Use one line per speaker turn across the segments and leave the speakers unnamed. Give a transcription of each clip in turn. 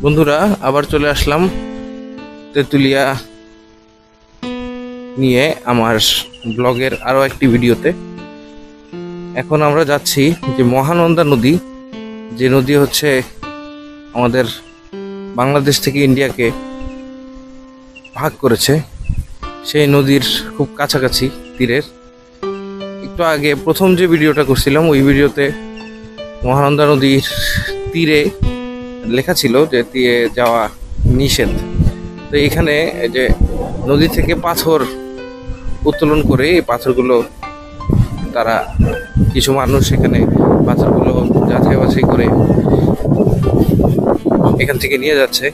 বন্ধুরা আবার চলে আসলাম তেঁতুলিয়া নিয়ে আমার ব্লগের আরো একটি ভিডিওতে। এখন আমরা যাচ্ছি যে মহানন্দা নদী, যে নদী হচ্ছে আমাদের বাংলাদেশ থেকে ইন্ডিয়াকে ভাগ করেছে, সেই নদীর খুব কাছাকাছি তীরের। একটু আগে প্রথম যে ভিডিওটা করছিলাম ওই ভিডিওতে মহানন্দা নদীর তীরে লেখা ছিল যে তীরে যাওয়া নিষেধ। তো এখানে যে নদী থেকে পাথর উত্তোলন করে এই পাথরগুলো তারা কিছু মানুষ এখানে পাথরগুলো যাচাই বাছাই করে এখান থেকে নিয়ে যাচ্ছে।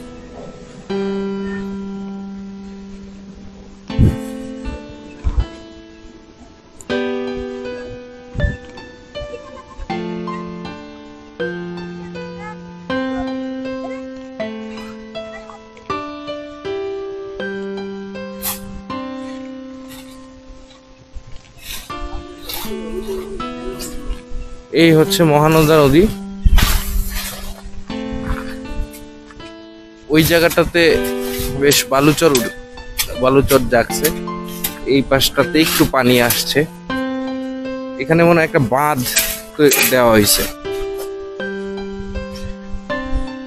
এই হচ্ছে মহানন্দা নদী। ওই জায়গাটাতে বেশ বালুচর জাগছে, এই পাশটাতে একটু পানি আসছে। এখানে মনে হয় একটা বাঁধ দেওয়া হয়েছে।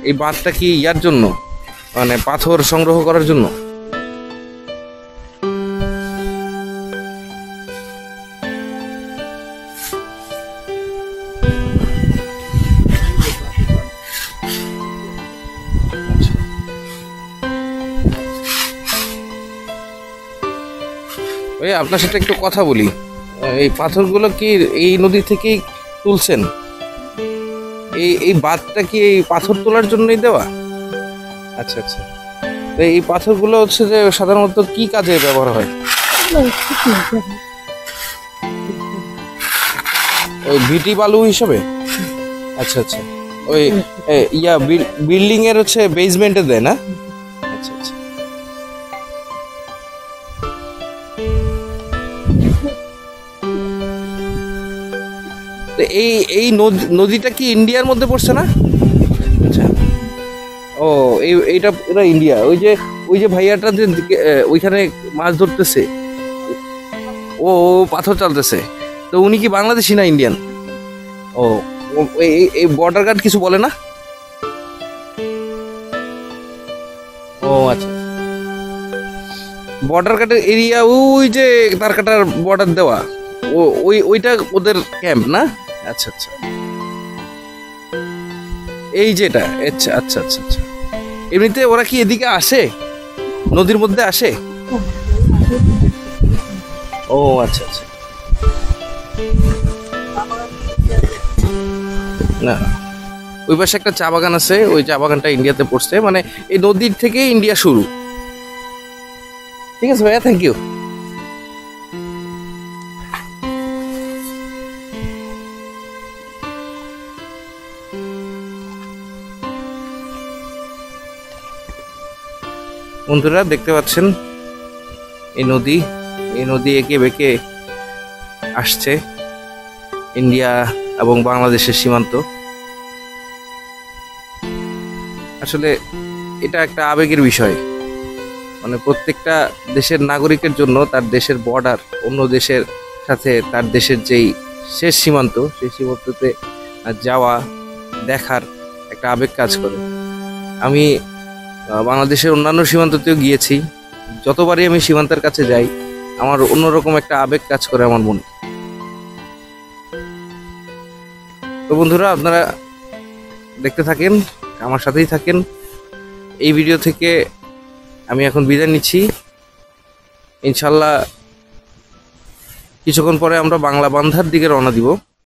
এই বাঁধটা কি ইয়ার জন্য, মানে পাথর সংগ্রহ করার জন্য? ওই আপনার সাথে একটু কথা বলি। এই পাথরগুলো কি এই নদী থেকেই তুলছেন? এই বাঁধটা কি এই পাথর তোলার জন্যই দেওয়া? আচ্ছা আচ্ছা। তো এই পাথরগুলো হচ্ছে যে সাধারণত কি কাজে ব্যবহার হয়? ওই ভিটি বালু হিসাবে? আচ্ছা আচ্ছা। ওই বিল্ডিং এর হচ্ছে বেসমেন্টে দেয় না? আচ্ছা আচ্ছা। এই নদীটা কি ইন্ডিয়ার মধ্যে পড়ছে না? আচ্ছা। ও এইটা পুরো ইন্ডিয়া। ওই যে ভাইয়াটা যে ওইখানে মাছ ধরতেছে, ও পাথর চালতেছে, তো উনি কি বাংলাদেশি না ইন্ডিয়ান? ও এই বর্ডার গার্ড কিছু বলে না? ও আচ্ছা। বর্ডার গার্ডের এরিয়া ওই যে তারকাটার বর্ডার দেওয়া, ওইটা ওদের ক্যাম্প না? আচ্ছা আচ্ছা। এই যেটা, আচ্ছা আচ্ছা আচ্ছা আচ্ছা। এমনিতে ওরা কি এদিকে আসে, নদীর মধ্যে আসে? ও আচ্ছা আচ্ছা। না, ওই পাশে একটা চা বাগান আছে, ওই চা বাগানটা ইন্ডিয়াতে পড়ছে, মানে এই নদীর থেকে ইন্ডিয়া শুরু। ঠিক আছে ভাইয়া, থ্যাংক ইউ। বন্ধুরা দেখতে পাচ্ছেন এই নদী এঁকে বেঁকে আসছে ইন্ডিয়া এবং বাংলাদেশের সীমান্ত। আসলে এটা একটা আবেগের বিষয়, মানে প্রত্যেকটা দেশের নাগরিকের জন্য তার দেশের বর্ডার অন্য দেশের সাথে তার দেশের যেই শেষ সীমান্ত, সেই সীমান্ততে যাওয়া দেখার একটা আবেগ কাজ করে। আমি বাংলাদেশের অন্যান্য সীমান্ততেও গিয়েছি। যতবারই আমি সীমান্তের কাছে যাই আমার অন্যরকম একটা আবেগ কাজ করে আমার মনে। তো বন্ধুরা আপনারা দেখতে থাকেন, আমার সাথেই থাকেন। এই ভিডিও থেকে আমি এখন বিদায় নিচ্ছি। ইনশাল্লাহ কিছুক্ষণ পরে আমরা বাংলা বান্ধার দিকে রওনা দিব।